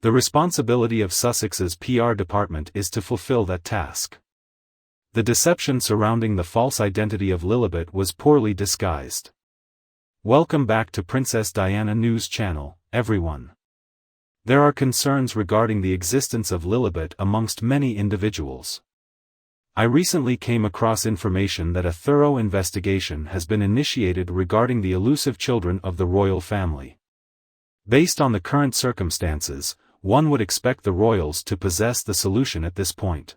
The responsibility of Sussex's PR department is to fulfill that task. The deception surrounding the false identity of Lilibet was poorly disguised. Welcome back to Princess Diana News Channel, everyone. There are concerns regarding the existence of Lilibet amongst many individuals. I recently came across information that a thorough investigation has been initiated regarding the elusive children of the royal family. Based on the current circumstances, one would expect the royals to possess the solution at this point.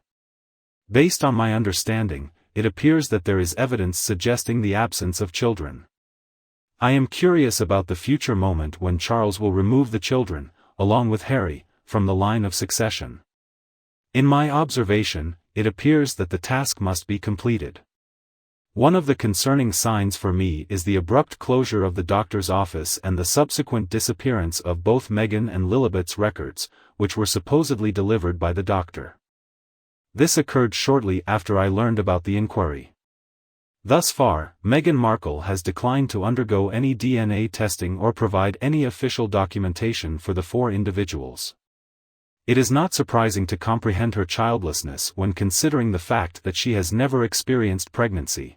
Based on my understanding, it appears that there is evidence suggesting the absence of children. I am curious about the future moment when Charles will remove the children, along with Harry, from the line of succession. In my observation, it appears that the task must be completed. One of the concerning signs for me is the abrupt closure of the doctor's office and the subsequent disappearance of both Meghan and Lilibet's records, which were supposedly delivered by the doctor. This occurred shortly after I learned about the inquiry. Thus far, Meghan Markle has declined to undergo any DNA testing or provide any official documentation for the four individuals. It is not surprising to comprehend her childlessness when considering the fact that she has never experienced pregnancy.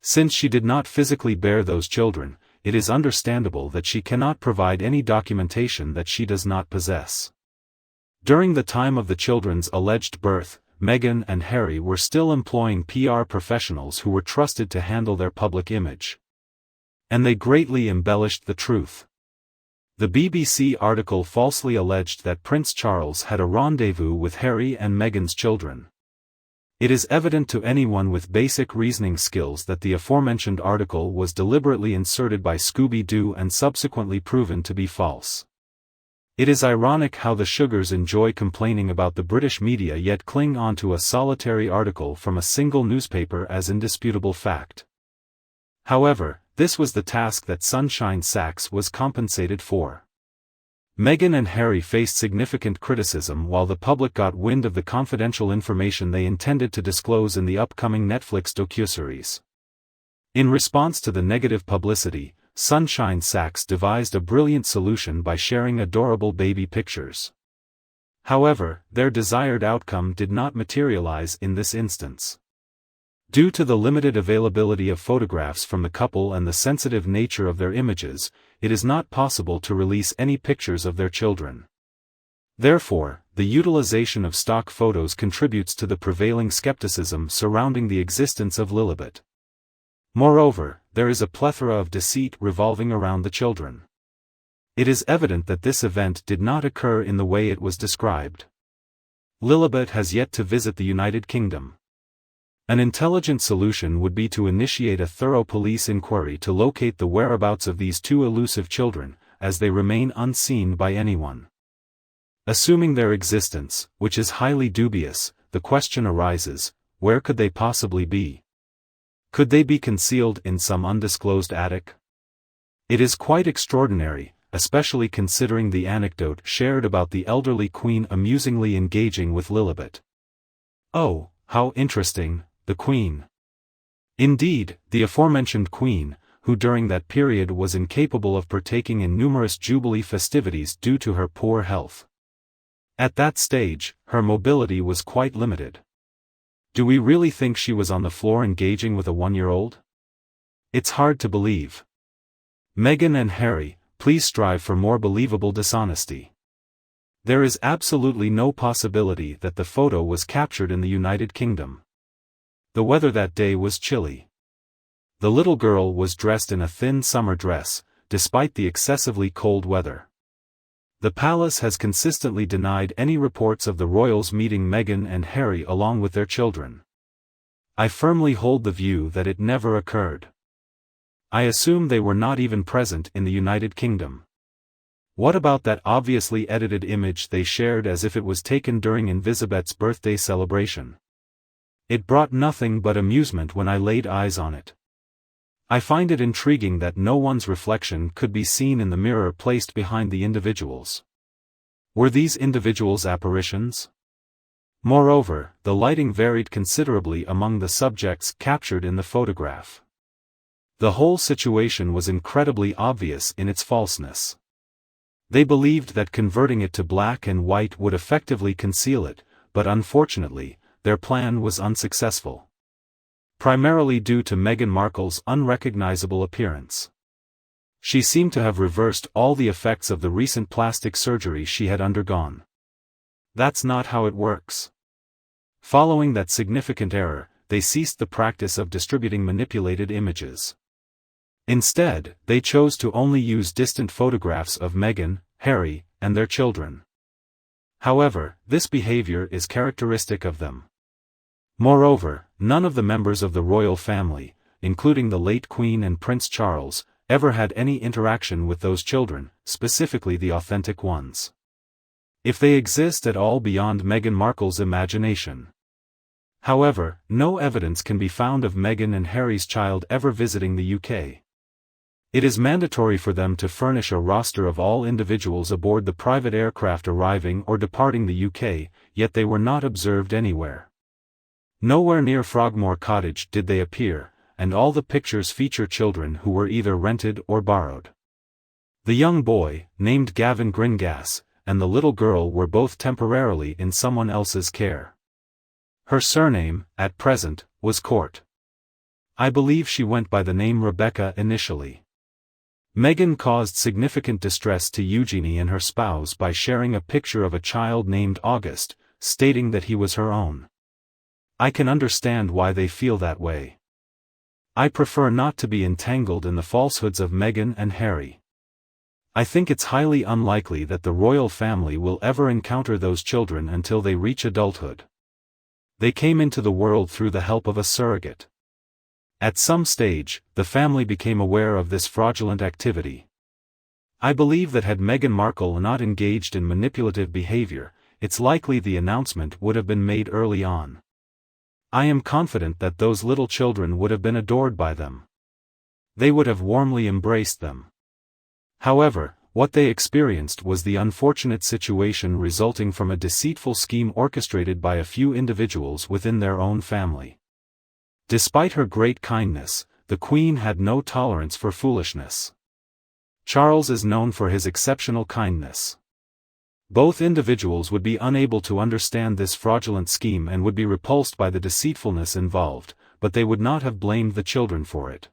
Since she did not physically bear those children, it is understandable that she cannot provide any documentation that she does not possess. During the time of the children's alleged birth, Meghan and Harry were still employing PR professionals who were trusted to handle their public image. And they greatly embellished the truth. The BBC article falsely alleged that Prince Charles had a rendezvous with Harry and Meghan's children. It is evident to anyone with basic reasoning skills that the aforementioned article was deliberately inserted by Scooby-Doo and subsequently proven to be false. It is ironic how the Sugars enjoy complaining about the British media yet cling on to a solitary article from a single newspaper as indisputable fact. However, this was the task that Sunshine Sachs was compensated for. Meghan and Harry faced significant criticism while the public got wind of the confidential information they intended to disclose in the upcoming Netflix docuseries. In response to the negative publicity, Sunshine Sachs devised a brilliant solution by sharing adorable baby pictures. However, their desired outcome did not materialize in this instance. Due to the limited availability of photographs from the couple and the sensitive nature of their images, it is not possible to release any pictures of their children. Therefore, the utilization of stock photos contributes to the prevailing skepticism surrounding the existence of Lilibet. Moreover, there is a plethora of deceit revolving around the children. It is evident that this event did not occur in the way it was described. Lilibet has yet to visit the United Kingdom. An intelligent solution would be to initiate a thorough police inquiry to locate the whereabouts of these two elusive children, as they remain unseen by anyone. Assuming their existence, which is highly dubious, the question arises, where could they possibly be? Could they be concealed in some undisclosed attic? It is quite extraordinary, especially considering the anecdote shared about the elderly Queen amusingly engaging with Lilibet. Oh, how interesting, the Queen. Indeed, the aforementioned Queen, who during that period was incapable of partaking in numerous Jubilee festivities due to her poor health. At that stage, her mobility was quite limited. Do we really think she was on the floor engaging with a one-year-old? It's hard to believe. Meghan and Harry, please strive for more believable dishonesty. There is absolutely no possibility that the photo was captured in the United Kingdom. The weather that day was chilly. The little girl was dressed in a thin summer dress, despite the excessively cold weather. The palace has consistently denied any reports of the royals meeting Meghan and Harry along with their children. I firmly hold the view that it never occurred. I assume they were not even present in the United Kingdom. What about that obviously edited image they shared as if it was taken during Elizabeth's birthday celebration? It brought nothing but amusement when I laid eyes on it. I find it intriguing that no one's reflection could be seen in the mirror placed behind the individuals. Were these individuals apparitions? Moreover, the lighting varied considerably among the subjects captured in the photograph. The whole situation was incredibly obvious in its falseness. They believed that converting it to black and white would effectively conceal it, but unfortunately, their plan was unsuccessful. Primarily due to Meghan Markle's unrecognizable appearance. She seemed to have reversed all the effects of the recent plastic surgery she had undergone. That's not how it works. Following that significant error, they ceased the practice of distributing manipulated images. Instead, they chose to only use distant photographs of Meghan, Harry, and their children. However, this behavior is characteristic of them. Moreover, none of the members of the royal family, including the late Queen and Prince Charles, ever had any interaction with those children, specifically the authentic ones. If they exist at all beyond Meghan Markle's imagination. However, no evidence can be found of Meghan and Harry's child ever visiting the UK. It is mandatory for them to furnish a roster of all individuals aboard the private aircraft arriving or departing the UK, yet they were not observed anywhere. Nowhere near Frogmore Cottage did they appear, and all the pictures feature children who were either rented or borrowed. The young boy, named Gavin Gringas, and the little girl were both temporarily in someone else's care. Her surname, at present, was Court. I believe she went by the name Rebecca initially. Meghan caused significant distress to Eugenie and her spouse by sharing a picture of a child named August, stating that he was her own. I can understand why they feel that way. I prefer not to be entangled in the falsehoods of Meghan and Harry. I think it's highly unlikely that the royal family will ever encounter those children until they reach adulthood. They came into the world through the help of a surrogate. At some stage, the family became aware of this fraudulent activity. I believe that had Meghan Markle not engaged in manipulative behavior, it's likely the announcement would have been made early on. I am confident that those little children would have been adored by them. They would have warmly embraced them. However, what they experienced was the unfortunate situation resulting from a deceitful scheme orchestrated by a few individuals within their own family. Despite her great kindness, the Queen had no tolerance for foolishness. Charles is known for his exceptional kindness. Both individuals would be unable to understand this fraudulent scheme and would be repulsed by the deceitfulness involved, but they would not have blamed the children for it.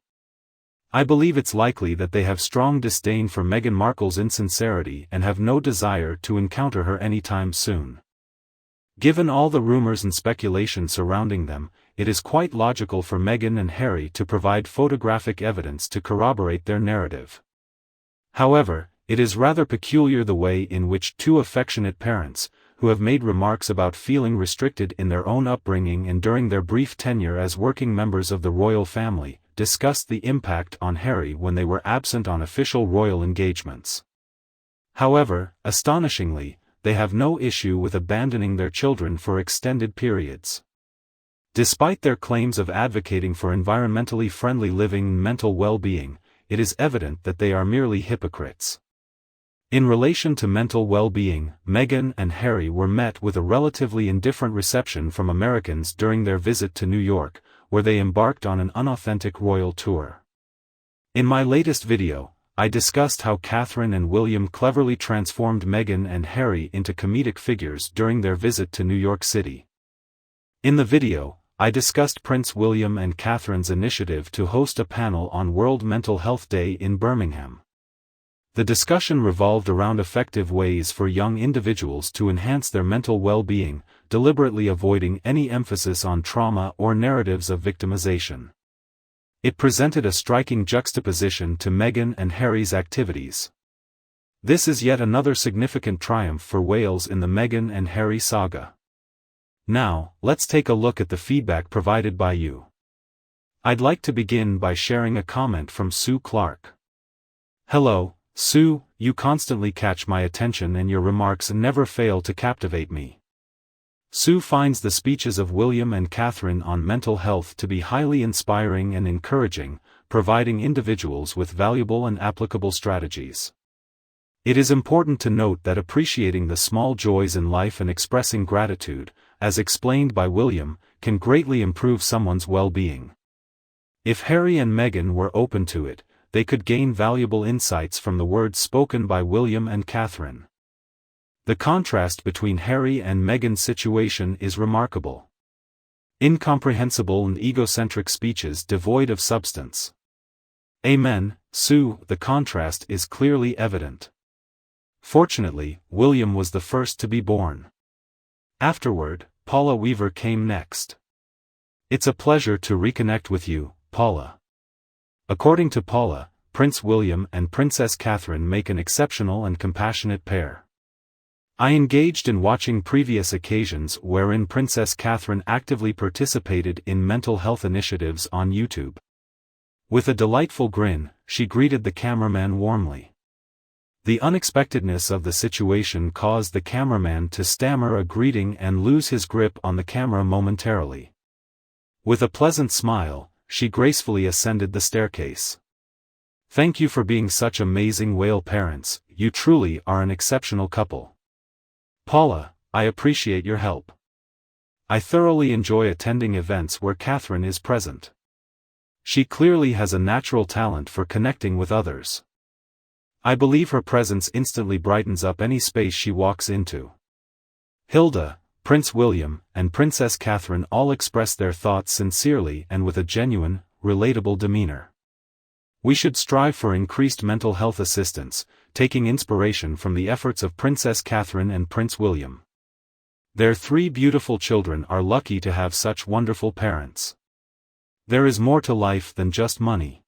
I believe it's likely that they have strong disdain for Meghan Markle's insincerity and have no desire to encounter her anytime soon. Given all the rumors and speculation surrounding them, it is quite logical for Meghan and Harry to provide photographic evidence to corroborate their narrative. However, it is rather peculiar the way in which two affectionate parents, who have made remarks about feeling restricted in their own upbringing and during their brief tenure as working members of the royal family, discussed the impact on Harry when they were absent on official royal engagements. However, astonishingly, they have no issue with abandoning their children for extended periods. Despite their claims of advocating for environmentally friendly living and mental well-being, it is evident that they are merely hypocrites. In relation to mental well-being, Meghan and Harry were met with a relatively indifferent reception from Americans during their visit to New York, where they embarked on an unauthentic royal tour. In my latest video, I discussed how Catherine and William cleverly transformed Meghan and Harry into comedic figures during their visit to New York City. In the video, I discussed Prince William and Catherine's initiative to host a panel on World Mental Health Day in Birmingham. The discussion revolved around effective ways for young individuals to enhance their mental well-being, deliberately avoiding any emphasis on trauma or narratives of victimization. It presented a striking juxtaposition to Meghan and Harry's activities. This is yet another significant triumph for Wales in the Meghan and Harry saga. Now, let's take a look at the feedback provided by you. I'd like to begin by sharing a comment from Sue Clark. Hello, Sue, you constantly catch my attention and your remarks never fail to captivate me. Sue finds the speeches of William and Catherine on mental health to be highly inspiring and encouraging, providing individuals with valuable and applicable strategies. It is important to note that appreciating the small joys in life and expressing gratitude, as explained by William, can greatly improve someone's well-being. If Harry and Meghan were open to it, they could gain valuable insights from the words spoken by William and Catherine. The contrast between Harry and Meghan's situation is remarkable. Incomprehensible and egocentric speeches devoid of substance. Amen, Sue, the contrast is clearly evident. Fortunately, William was the first to be born. Afterward, Paula Weaver came next. It's a pleasure to reconnect with you, Paula. According to Paula, Prince William and Princess Catherine make an exceptional and compassionate pair. I engaged in watching previous occasions wherein Princess Catherine actively participated in mental health initiatives on YouTube. With a delightful grin, she greeted the cameraman warmly. The unexpectedness of the situation caused the cameraman to stammer a greeting and lose his grip on the camera momentarily. With a pleasant smile, she gracefully ascended the staircase. Thank you for being such amazing whale parents, you truly are an exceptional couple. Paula, I appreciate your help. I thoroughly enjoy attending events where Catherine is present. She clearly has a natural talent for connecting with others. I believe her presence instantly brightens up any space she walks into. Hilda, Prince William, and Princess Catherine all express their thoughts sincerely and with a genuine, relatable demeanor. We should strive for increased mental health assistance, taking inspiration from the efforts of Princess Catherine and Prince William. Their 3 beautiful children are lucky to have such wonderful parents. There is more to life than just money.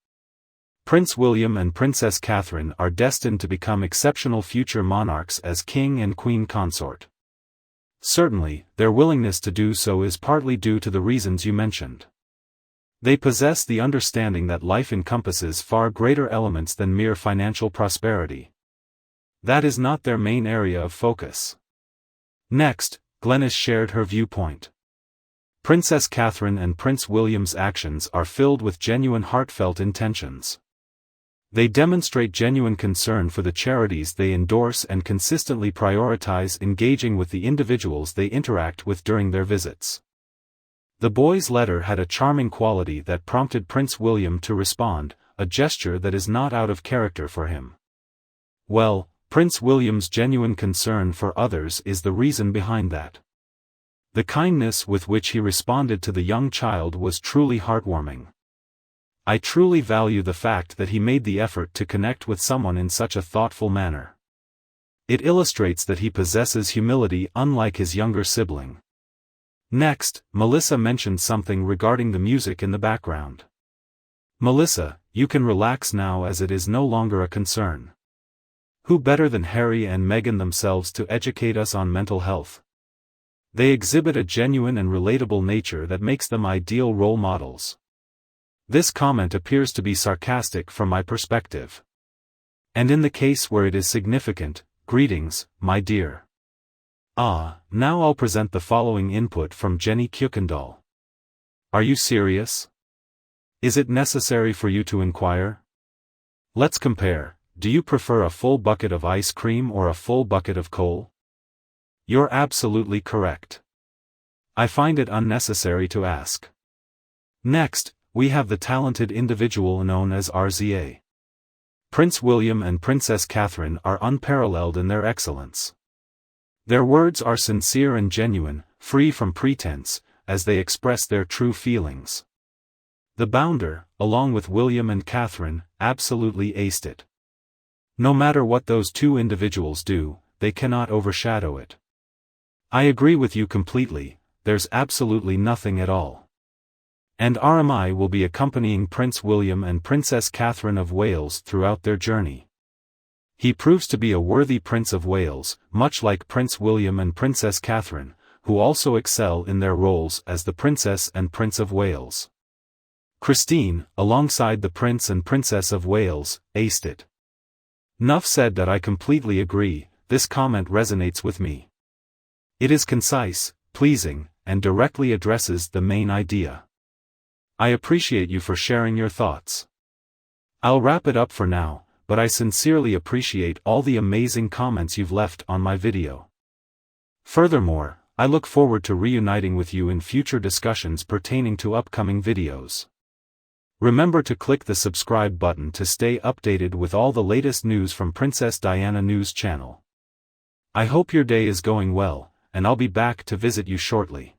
Prince William and Princess Catherine are destined to become exceptional future monarchs as king and queen consort. Certainly, their willingness to do so is partly due to the reasons you mentioned. They possess the understanding that life encompasses far greater elements than mere financial prosperity. That is not their main area of focus. Next, Glenys shared her viewpoint. Princess Catherine and Prince William's actions are filled with genuine heartfelt intentions. They demonstrate genuine concern for the charities they endorse and consistently prioritize engaging with the individuals they interact with during their visits. The boy's letter had a charming quality that prompted Prince William to respond, a gesture that is not out of character for him. Well, Prince William's genuine concern for others is the reason behind that. The kindness with which he responded to the young child was truly heartwarming. I truly value the fact that he made the effort to connect with someone in such a thoughtful manner. It illustrates that he possesses humility unlike his younger sibling. Next, Melissa mentioned something regarding the music in the background. Melissa, you can relax now as it is no longer a concern. Who better than Harry and Meghan themselves to educate us on mental health? They exhibit a genuine and relatable nature that makes them ideal role models. This comment appears to be sarcastic from my perspective. And in the case where it is significant, greetings, my dear. Now I'll present the following input from Jenny Kuykendall. Are you serious? Is it necessary for you to inquire? Let's compare. Do you prefer a full bucket of ice cream or a full bucket of coal? You're absolutely correct. I find it unnecessary to ask. Next, we have the talented individual known as RZA. Prince William and Princess Catherine are unparalleled in their excellence. Their words are sincere and genuine, free from pretense, as they express their true feelings. The Bounder, along with William and Catherine, absolutely aced it. No matter what those 2 individuals do, they cannot overshadow it. I agree with you completely, there's absolutely nothing at all. And RMI will be accompanying Prince William and Princess Catherine of Wales throughout their journey. He proves to be a worthy Prince of Wales, much like Prince William and Princess Catherine, who also excel in their roles as the Princess and Prince of Wales. Christine, alongside the Prince and Princess of Wales, aced it. Nuff said that I completely agree, this comment resonates with me. It is concise, pleasing, and directly addresses the main idea. I appreciate you for sharing your thoughts. I'll wrap it up for now, but I sincerely appreciate all the amazing comments you've left on my video. Furthermore, I look forward to reuniting with you in future discussions pertaining to upcoming videos. Remember to click the subscribe button to stay updated with all the latest news from Princess Diana News Channel. I hope your day is going well, and I'll be back to visit you shortly.